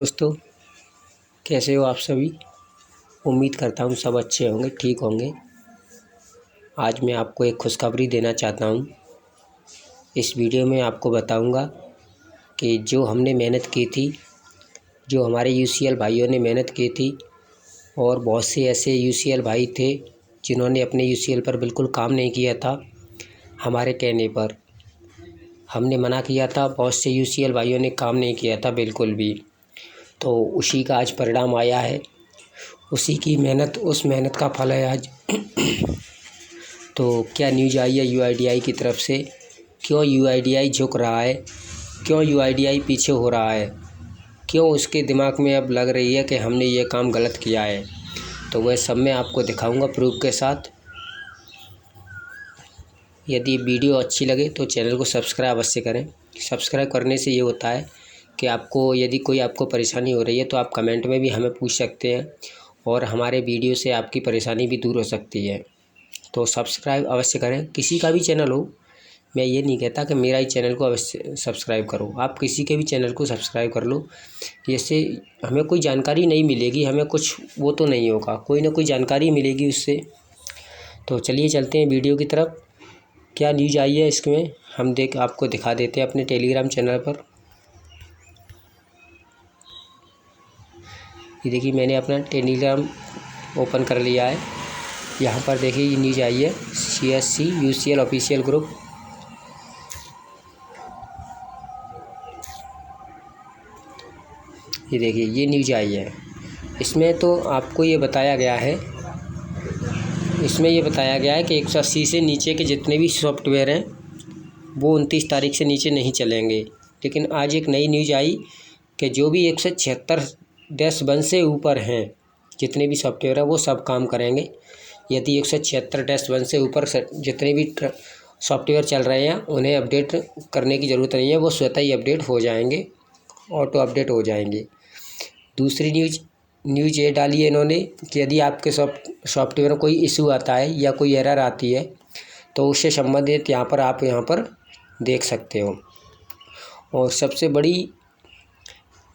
दोस्तों, कैसे हो आप सभी। उम्मीद करता हूँ सब अच्छे होंगे, ठीक होंगे। आज मैं आपको एक खुशखबरी देना चाहता हूँ। इस वीडियो में आपको बताऊँगा कि जो हमने मेहनत की थी, जो हमारे यूसीएल भाइयों ने मेहनत की थी, और बहुत से ऐसे यूसीएल भाई थे जिन्होंने अपने यूसीएल पर बिल्कुल काम नहीं किया था। हमारे कहने पर हमने मना किया था, बहुत से यूसीएल भाइयों ने काम नहीं किया था बिल्कुल भी। तो उसी का आज परिणाम आया है, उसी की मेहनत, उस मेहनत का फल है आज। तो क्या न्यूज़ आई है यूआईडीआई की तरफ से, क्यों यूआईडीआई झुक रहा है, क्यों यूआईडीआई पीछे हो रहा है, क्यों उसके दिमाग में अब लग रही है कि हमने ये काम गलत किया है। तो वह सब मैं आपको दिखाऊंगा प्रूफ के साथ। यदि वीडियो अच्छी लगे तो चैनल को सब्सक्राइब अवश्य करें। सब्सक्राइब करने से ये होता है कि आपको यदि कोई आपको परेशानी हो रही है तो आप कमेंट में भी हमें पूछ सकते हैं, और हमारे वीडियो से आपकी परेशानी भी दूर हो सकती है। तो सब्सक्राइब अवश्य करें, किसी का भी चैनल हो। मैं ये नहीं कहता कि मेरा ही चैनल को अवश्य सब्सक्राइब करो, आप किसी के भी चैनल को सब्सक्राइब कर लो। इससे हमें कोई जानकारी नहीं मिलेगी, हमें कुछ वो तो नहीं होगा, कोई ना कोई जानकारी मिलेगी उससे। तो चलिए चलते हैं वीडियो की तरफ। क्या न्यूज़ आई है इसमें हम आपको दिखा देते हैं अपने टेलीग्राम चैनल पर। ये देखिए, मैंने अपना टेलीग्राम ओपन कर लिया है। यहाँ पर देखिए ये न्यूज़ आई है, CSC यूसीएल ऑफिशियल ग्रुप। ये देखिए ये न्यूज़ आई है। इसमें तो आपको ये बताया गया है, इसमें ये बताया गया है कि 180 से नीचे के जितने भी सॉफ्टवेयर हैं वो 29 तारीख से नीचे नहीं चलेंगे। लेकिन आज एक नई न्यूज़ आई कि जो भी 176-1 से ऊपर हैं जितने भी सॉफ्टवेयर हैं वो सब काम करेंगे। यदि 176-1 से ऊपर जितने भी सॉफ्टवेयर चल रहे हैं उन्हें अपडेट करने की ज़रूरत नहीं है, वो स्वतः ही अपडेट हो जाएंगे, ऑटो अपडेट हो जाएंगे। दूसरी न्यूज़ ये डाली है इन्होंने कि यदि आपके सॉफ्टवेयर में कोई इशू आता है या कोई एरर आती है तो उससे संबंधित आप यहाँ पर देख सकते हो। और सबसे बड़ी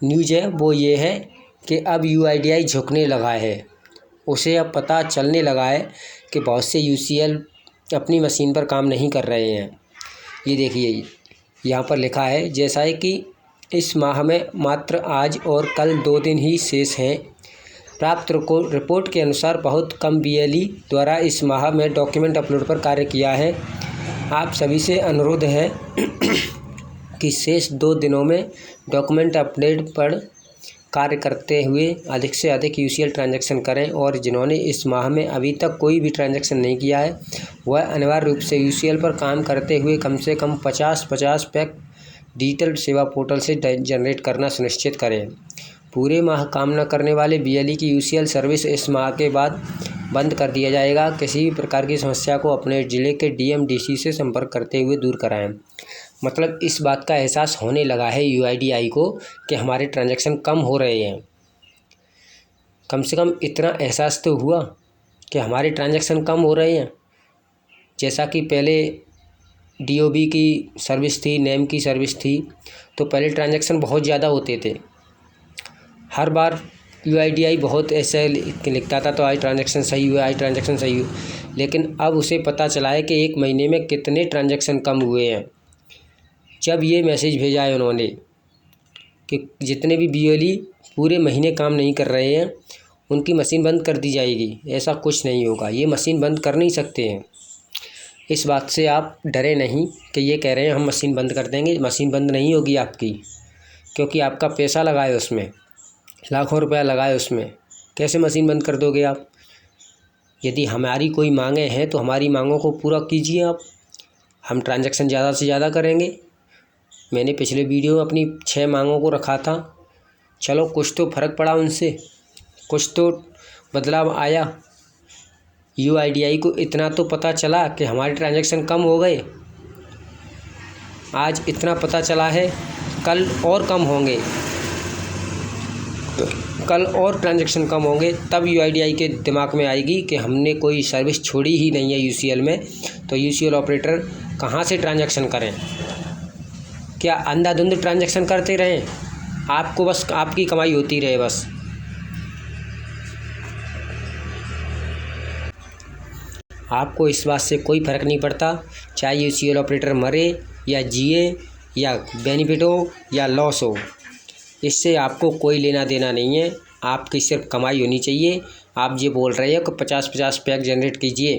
न्यूज़ है वो ये है कि अब यूआईडीआई झुकने लगा है। उसे अब पता चलने लगा है कि बहुत से यूसीएल अपनी मशीन पर काम नहीं कर रहे हैं। ये देखिए यहाँ पर लिखा है, जैसा है कि इस माह में मात्र आज और कल 2 दिन ही शेष हैं। प्राप्त रिपोर्ट के अनुसार बहुत कम बीएलई द्वारा इस माह में डॉक्यूमेंट अपलोड पर कार्य किया है। आप सभी से अनुरोध है कि शेष 2 दिनों में डॉक्यूमेंट अपडेट पर कार्य करते हुए अधिक से अधिक यूसीएल ट्रांजैक्शन करें, और जिन्होंने इस माह में अभी तक कोई भी ट्रांजैक्शन नहीं किया है वह अनिवार्य रूप से यूसीएल पर काम करते हुए कम से कम 50 पैक डिजिटल सेवा पोर्टल से जनरेट करना सुनिश्चित करें। पूरे माह काम न करने वाले बीएलई की यूसीएल सर्विस इस माह के बाद बंद कर दिया जाएगा। किसी भी प्रकार की समस्या को अपने ज़िले के डीएमडीसी से संपर्क करते हुए दूर कराएं। मतलब इस बात का एहसास होने लगा है यूआईडीआई को कि हमारे ट्रांजैक्शन कम हो रहे हैं। कम से कम इतना एहसास तो हुआ कि हमारे ट्रांजैक्शन कम हो रहे हैं। जैसा कि पहले डीओबी की सर्विस थी, नेम की सर्विस थी, तो पहले ट्रांजैक्शन बहुत ज़्यादा होते थे। हर बार यूआईडीआई बहुत ऐसे लिखता था तो आज ट्रांजैक्शन सही हुआ, आज ट्रांजैक्शन सही हुआ। लेकिन अब उसे पता चला है कि 1 महीने में कितने ट्रांजैक्शन कम हुए हैं। जब ये मैसेज भेजा है उन्होंने कि जितने भी बीएलई पूरे महीने काम नहीं कर रहे हैं उनकी मशीन बंद कर दी जाएगी, ऐसा कुछ नहीं होगा। ये मशीन बंद कर नहीं सकते हैं। इस बात से आप डरे नहीं कि ये कह रहे हैं हम मशीन बंद कर देंगे। मशीन बंद नहीं होगी आपकी, क्योंकि आपका पैसा लगा है उसमें, लाखों रुपया लगा है उसमें। कैसे मशीन बंद कर दोगे आप। यदि हमारी कोई मांगें हैं तो हमारी मांगों को पूरा कीजिए आप। हम ट्रांजैक्शन ज़्यादा से ज़्यादा करेंगे। मैंने पिछले वीडियो में अपनी 6 मांगों को रखा था। चलो कुछ तो फ़र्क पड़ा उनसे, कुछ तो बदलाव आया। यूआईडीआई को इतना तो पता चला कि हमारे ट्रांजैक्शन कम हो गए। आज इतना पता चला है, कल और कम होंगे, कल और ट्रांजैक्शन कम होंगे। तब यूआईडीआई के दिमाग में आएगी कि हमने कोई सर्विस छोड़ी ही नहीं है यूसीएल में, तो यूसीएल ऑपरेटर कहाँ से ट्रांजैक्शन करें। क्या अंधाधुंध ट्रांजैक्शन करते रहें। आपको बस आपकी कमाई होती रहे बस। आपको इस बात से कोई फ़र्क नहीं पड़ता चाहे यूसीएल ऑपरेटर मरे या जिए या बेनिफिट हो या लॉस हो, इससे आपको कोई लेना देना नहीं है। आपकी सिर्फ कमाई होनी चाहिए। आप ये बोल रहे हो कि 50-50 पैक जनरेट कीजिए।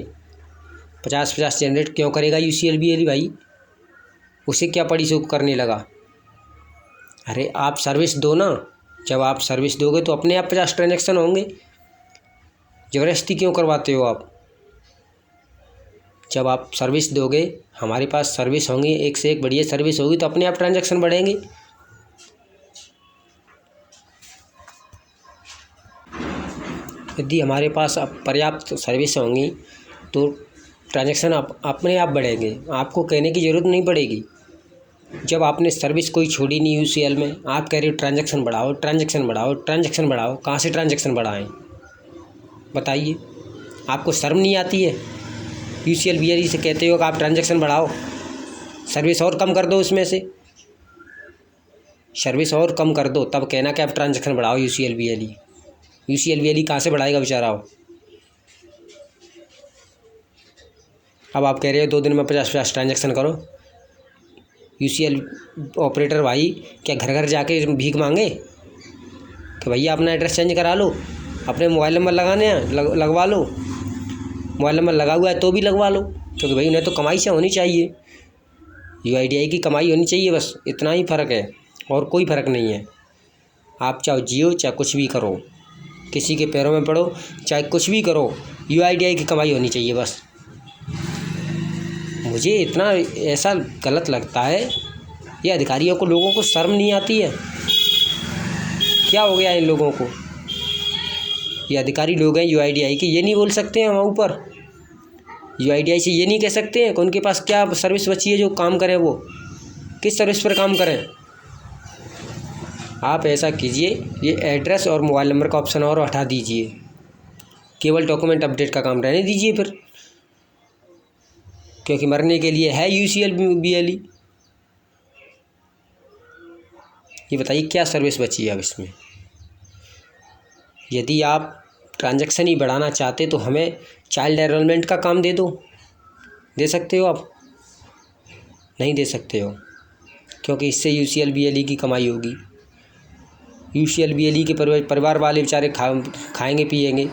50-50 जनरेट क्यों करेगा यूसीएल बीएलई भाई? उसे क्या पड़ी से करने लगा? अरे आप सर्विस दो ना। जब आप सर्विस दोगे तो अपने आप 50 ट्रांजेक्शन होंगे। ज़बरदस्ती क्यों करवाते हो आप? जब आप सर्विस दोगे, हमारे पास सर्विस होंगी, एक से एक बढ़िया सर्विस होगी तो अपने आप ट्रांजैक्शन बढ़ेंगे। यदि हमारे पास अब पर्याप्त सर्विस होंगी तो ट्रांजैक्शन अपने आप बढ़ेंगे, आपको कहने की ज़रूरत नहीं पड़ेगी। जब आपने सर्विस कोई छोड़ी नहीं यूसीएल में, आप कह रहे हो ट्रांजैक्शन बढ़ाओ, ट्रांजैक्शन बढ़ाओ, ट्रांजैक्शन बढ़ाओ। कहाँ से ट्रांजैक्शन बढ़ाएं बताइए? आपको शर्म नहीं आती है? यूसीएल बीएलई से कहते हो कि आप ट्रांजैक्शन बढ़ाओ, सर्विस और कम कर दो, उसमें से सर्विस और कम कर दो, तब कहना कि आप ट्रांजैक्शन बढ़ाओ। यूसीएल बीएलई कहाँ से बढ़ाएगा बेचारा हो? अब आप कह रहे हो 2 दिन में 50-50 ट्रांजैक्शन करो। यूसीएल ऑपरेटर भाई क्या घर घर जाके भीख मांगे कि भैया अपना एड्रेस चेंज करा लो, अपने मोबाइल नंबर लगाने हैं लगवा लो। मोबाइल नंबर लगा हुआ है तो भी लगवा लो, क्योंकि भाई उन्हें तो कमाई से होनी चाहिए। यूआईडीआई की कमाई होनी चाहिए, बस इतना ही फ़र्क है और कोई फ़र्क नहीं है। आप चाहे जियो चाहे कुछ भी करो, किसी के पैरों में पड़ो चाहे कुछ भी करो, यूआईडीआई की कमाई होनी चाहिए बस। मुझे इतना ऐसा गलत लगता है, ये अधिकारियों को, लोगों को शर्म नहीं आती है? क्या हो गया इन लोगों को? ये अधिकारी लोग हैं यूआईडीआई के, ये नहीं बोल सकते हैं वहाँ ऊपर? यूआईडीआई से ये नहीं कह सकते हैं कि उनके पास क्या सर्विस बची है जो काम करें, वो किस सर्विस पर काम करें? आप ऐसा कीजिए, ये एड्रेस और मोबाइल नंबर का ऑप्शन और हटा दीजिए, केवल डॉक्यूमेंट अपडेट का काम रहने दीजिए फिर, क्योंकि मरने के लिए है यूसीएल बीएलई। ये बताइए क्या सर्विस बची है अब इसमें? यदि आप ट्रांजैक्शन ही बढ़ाना चाहते तो हमें चाइल्ड एनरोलमेंट का काम दे दो। दे सकते हो आप? नहीं दे सकते हो, क्योंकि इससे यूसीएल बीएलई की कमाई होगी। यूसीएल बीएलई के परिवार वाले बेचारे खाएंगे पिएंगे।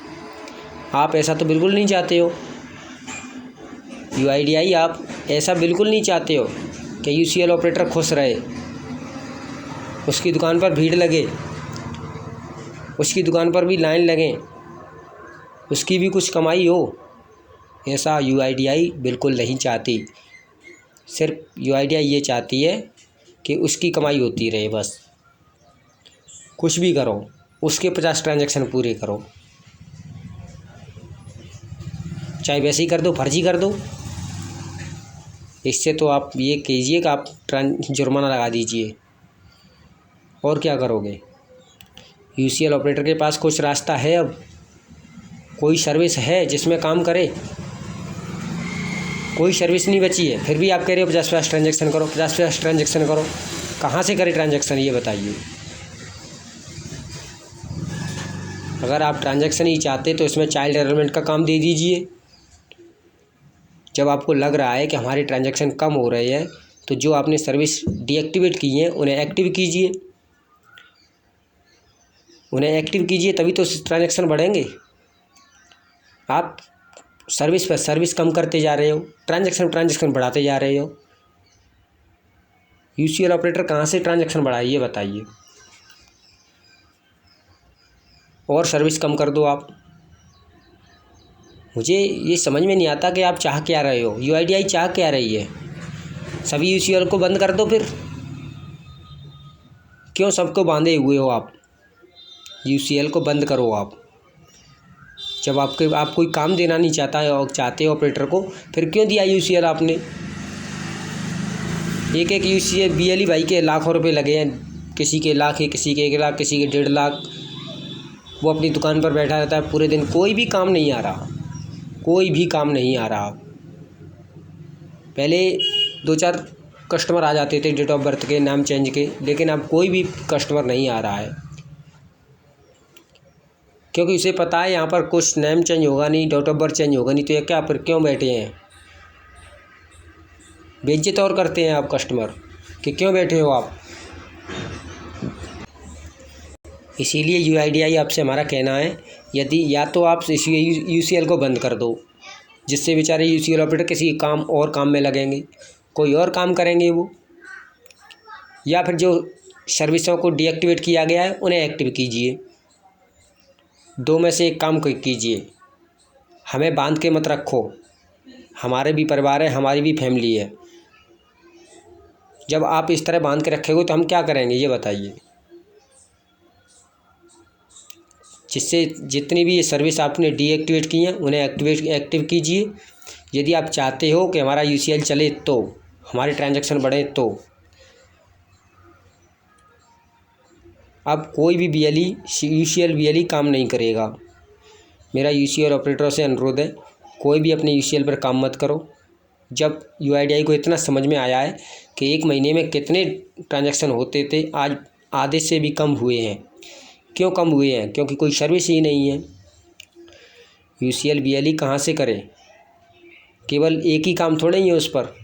आप ऐसा तो बिल्कुल नहीं चाहते हो। यूआईडीआई आप ऐसा बिल्कुल नहीं चाहते हो कि यूसीएल ऑपरेटर खुश रहे, उसकी दुकान पर भीड़ लगे, उसकी दुकान पर भी लाइन लगे, उसकी भी कुछ कमाई हो। ऐसा यूआईडीआई बिल्कुल नहीं चाहती। सिर्फ यूआईडीआई ये चाहती है कि उसकी कमाई होती रहे बस। कुछ भी करो, उसके 50 ट्रांजैक्शन पूरे करो, चाहे वैसे ही कर दो, फर्जी कर दो। इससे तो आप ये कीजिए कि आप जुर्माना लगा दीजिए, और क्या करोगे? यूसीएल ऑपरेटर के पास कुछ रास्ता है? अब कोई सर्विस है जिसमें काम करे? कोई सर्विस नहीं बची है, फिर भी आप कह रहे हो 50-50 ट्रांजैक्शन करो, 50-50 ट्रांजैक्शन करो। कहाँ से करें ट्रांजैक्शन, ये बताइए? अगर आप ट्रांजैक्शन ही चाहते तो इसमें चाइल्ड एनरोलमेंट का काम दे दीजिए। जब आपको लग रहा है कि हमारे ट्रांजैक्शन कम हो रहे हैं तो जो आपने सर्विस डीएक्टिवेट की हैं उन्हें एक्टिव कीजिए, उन्हें एक्टिव कीजिए, तभी तो ट्रांजैक्शन बढ़ेंगे। आप सर्विस पर सर्विस कम करते जा रहे हो, ट्रांजैक्शन बढ़ाते जा रहे हो। यूसीएल ऑपरेटर कहाँ से ट्रांजैक्शन बढ़ाए, ये बताइए? और सर्विस कम कर दो आप। मुझे ये समझ में नहीं आता कि आप चाह क्या रहे हो, यूआईडीआई चाह क्या रही है? सभी यूसीएल को बंद कर दो फिर। क्यों सबको बांधे हुए हो आप? यूसीएल को बंद करो आप। जब आप कोई काम देना नहीं चाहता है और चाहते हो ऑपरेटर को, फिर क्यों दिया यूसीएल आपने? एक यूसीएल बीएलई भाई के लाखों रुपए लगे हैं, किसी के लाख है, किसी के 1 लाख, किसी के 1.5 लाख। वो अपनी दुकान पर बैठा रहता है पूरे दिन, कोई भी काम नहीं आ रहा, कोई भी काम नहीं आ रहा। पहले 2-4 कस्टमर आ जाते थे डेट ऑफ बर्थ के, नाम चेंज के, लेकिन अब कोई भी कस्टमर नहीं आ रहा है, क्योंकि उसे पता है यहाँ पर कुछ नेम चेंज होगा नहीं, डेट ऑफ बर्थ चेंज होगा नहीं, तो ये क्या फिर क्यों बैठे हैं। बेइज्जत और करते हैं आप कस्टमर कि क्यों बैठे हो आप। इसीलिए UIDAI आपसे हमारा कहना है, यदि या तो आप इस UCL को बंद कर दो, जिससे बेचारे UCL ऑपरेटर किसी काम में लगेंगे, कोई और काम करेंगे वो, या फिर जो सर्विसों को डीएक्टिवेट किया गया है उन्हें एक्टिव कीजिए। दो में से एक काम कीजिए, हमें बांध के मत रखो, हमारे भी परिवार है, हमारी भी फैमिली है। जब आप इस तरह बांध के रखेंगे तो हम क्या करेंगे ये बताइए। जिससे जितनी भी ये सर्विस आपने डीएक्टिवेट की हैं उन्हें एक्टिव कीजिए। यदि आप चाहते हो कि हमारा UCL चले, तो हमारे ट्रांजैक्शन बढ़े, तो अब कोई भी UCL BLE काम नहीं करेगा। मेरा UCL ऑपरेटरों से अनुरोध है, कोई भी अपने UCL पर काम मत करो। जब UIDAI को इतना समझ में आया है कि एक महीने में कितने ट्रांजैक्शन होते थे, आज आधे से भी कम हुए हैं। क्यों कम हुए हैं? क्योंकि कोई सर्विस ही नहीं है। UCL BLE कहाँ से करें? केवल एक ही काम थोड़े ही है उस पर।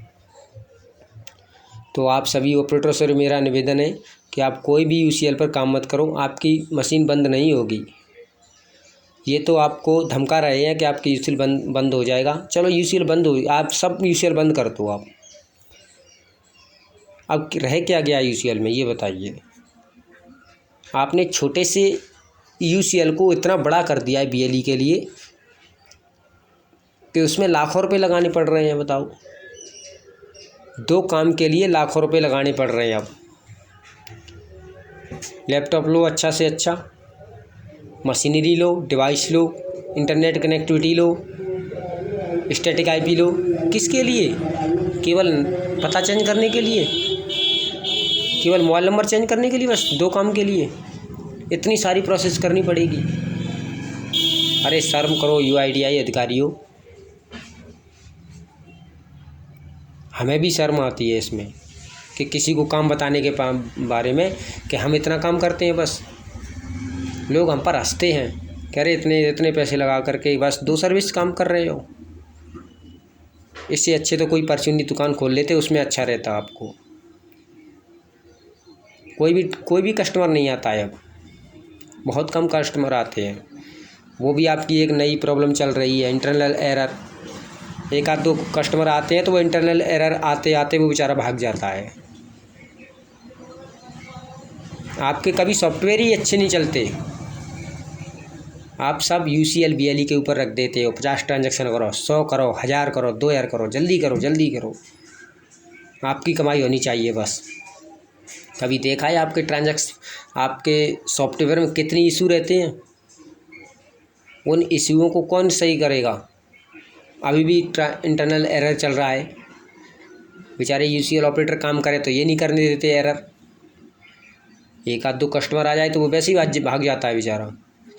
तो आप सभी ऑपरेटरों से मेरा निवेदन है कि आप कोई भी UCL पर काम मत करो, आपकी मशीन बंद नहीं होगी। ये तो आपको धमका रहे हैं कि आपकी UCL बंद हो जाएगा। चलो UCL बंद हो, आप सब UCL बंद कर दो आप। अब रह क्या गया UCL में ये बताइए। आपने छोटे से UCL को इतना बड़ा कर दिया है BLE के लिए कि उसमें लाखों रुपए लगाने पड़ रहे हैं। बताओ, दो काम के लिए लाखों रुपए लगाने पड़ रहे हैं। अब लैपटॉप लो अच्छा से अच्छा, मशीनरी लो, डिवाइस लो, इंटरनेट कनेक्टिविटी लो, स्टैटिक IP लो। किसके लिए? केवल पता चेंज करने के लिए, केवल मोबाइल नंबर चेंज करने के लिए, बस दो काम के लिए इतनी सारी प्रोसेस करनी पड़ेगी। अरे शर्म करो UIDAI अधिकारियों, हमें भी शर्म आती है इसमें कि किसी को काम बताने के बारे में कि हम इतना काम करते हैं। बस लोग हम पर हंसते हैं, कह रहे इतने पैसे लगा करके बस दो सर्विस काम कर रहे हो। इससे अच्छे तो कोई परचूनी दुकान खोल लेते, उसमें अच्छा रहता। आपको कोई भी कस्टमर नहीं आता है, अब बहुत कम कस्टमर आते हैं। वो भी आपकी एक नई प्रॉब्लम चल रही है, इंटरनल एरर। एक आध दो कस्टमर आते हैं तो वो इंटरनल एरर आते आते वो बेचारा भाग जाता है। आपके कभी सॉफ्टवेयर ही अच्छे नहीं चलते, आप सब UCL BLE के ऊपर रख देते हो। 50 ट्रांजैक्शन करो, 100 करो, 1000 करो, 2000 करो, जल्दी करो जल्दी करो। आपकी कमाई होनी चाहिए बस। कभी देखा है आपके सॉफ्टवेयर में कितनी इशू रहते हैं? उन इशूओं को कौन सही करेगा? अभी भी इंटरनल एरर चल रहा है। बेचारे UCL ऑपरेटर काम करे तो ये नहीं करने देते एरर। एक आध दो कस्टमर आ जाए तो वो वैसे ही भाग जाता है बेचारा।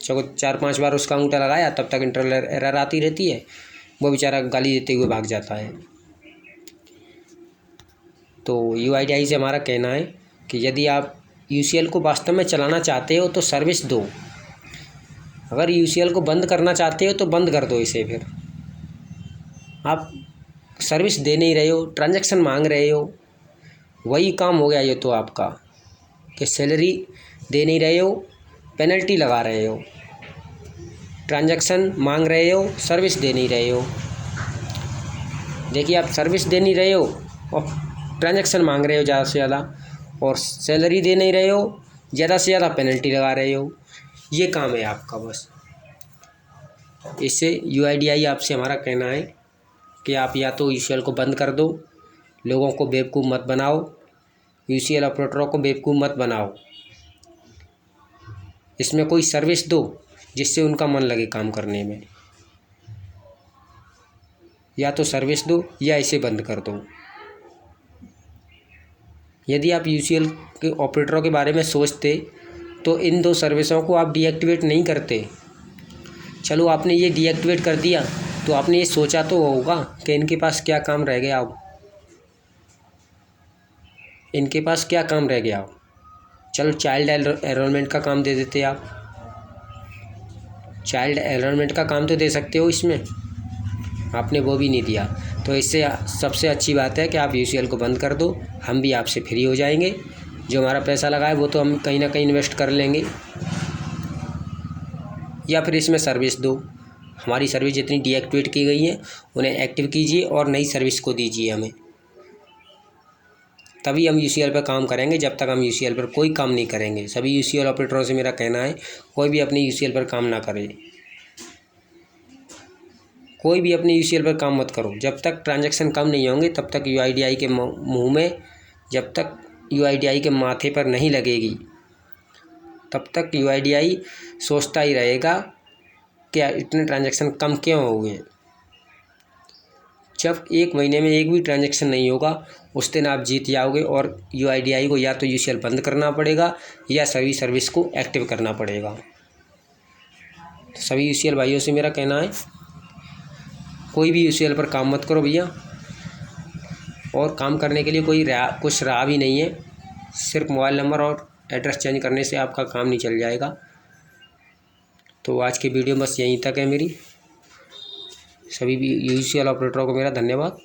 चलो 4-5 बार उसका अंगूठा लगाया, तब तक इंटरनल एरर आती रहती है, वो बेचारा गाली देते हुए भाग जाता है। तो UIDAI से हमारा कहना है कि यदि आप UCL को वास्तव में चलाना चाहते हो तो सर्विस दो। अगर UCL को बंद करना चाहते हो तो बंद कर दो इसे। फिर आप सर्विस दे नहीं रहे हो, ट्रांजैक्शन मांग रहे हो, वही काम हो गया ये तो आपका कि सैलरी दे नहीं रहे हो, पेनल्टी लगा रहे हो। ट्रांजैक्शन मांग रहे हो, सर्विस दे नहीं रहे हो। देखिए, आप सर्विस दे नहीं रहे हो और ट्रांजैक्शन मांग रहे हो ज़्यादा से ज़्यादा, और सैलरी दे नहीं रहे हो, ज़्यादा से ज़्यादा पेनल्टी लगा रहे हो। ये काम है आपका बस। इससे UIDAI आपसे हमारा कहना है कि आप या तो UCL को बंद कर दो, लोगों को बेवकूफ़ मत बनाओ, UCL ऑपरेटरों को बेवकूफ़ मत बनाओ। इसमें कोई सर्विस दो जिससे उनका मन लगे काम करने में। या तो सर्विस दो या इसे बंद कर दो। यदि आप UCL के ऑपरेटरों के बारे में सोचते तो इन दो सर्विसों को आप डीएक्टिवेट नहीं करते। चलो आपने ये डीएक्टिवेट कर दिया तो आपने ये सोचा तो होगा कि इनके पास क्या काम रह गया। अब इनके पास क्या काम रह गया? चलो चाइल्ड एनरोलमेंट का काम दे देते आप, चाइल्ड एनरोलमेंट का काम तो दे सकते हो इसमें, आपने वो भी नहीं दिया। तो इससे सबसे अच्छी बात है कि आप यूसीएल को बंद कर दो, हम भी आपसे फ्री हो जाएंगे। जो हमारा पैसा लगा है वो तो हम कहीं ना कहीं इन्वेस्ट कर लेंगे, या फिर इसमें सर्विस दो। हमारी सर्विस जितनी डीएक्टिवेट की गई है उन्हें एक्टिव कीजिए और नई सर्विस को दीजिए हमें, तभी हम यूसीएल पर काम करेंगे। जब तक हम यूसीएल पर कोई काम नहीं करेंगे, सभी यूसीएल ऑपरेटरों से मेरा कहना है कोई भी अपने यूसीएल पर काम ना करे, कोई भी अपने यूसीएल पर काम मत करो। जब तक ट्रांजैक्शन कम नहीं होंगे तब तक यूआईडीआई के मुंह में, जब तक यूआईडीआई के माथे पर नहीं लगेगी तब तक यूआईडीआई सोचता ही रहेगा कि इतने ट्रांजैक्शन कम क्यों हो गए। जब 1 महीने में एक भी ट्रांजैक्शन नहीं होगा उस दिन आप जीत जाओगे, और यूआईडीआई को या तो यूसीएल बंद करना पड़ेगा या सभी सर्विस को एक्टिव करना पड़ेगा। तो सभी यूसीएल भाइयों से मेरा कहना है कोई भी यूसीएल पर काम मत करो भैया, और काम करने के लिए कुछ राह भी नहीं है, सिर्फ मोबाइल नंबर और एड्रेस चेंज करने से आपका काम नहीं चल जाएगा। तो आज की वीडियो बस यहीं तक है मेरी। सभी भी यूसीएल ऑपरेटरों को मेरा धन्यवाद।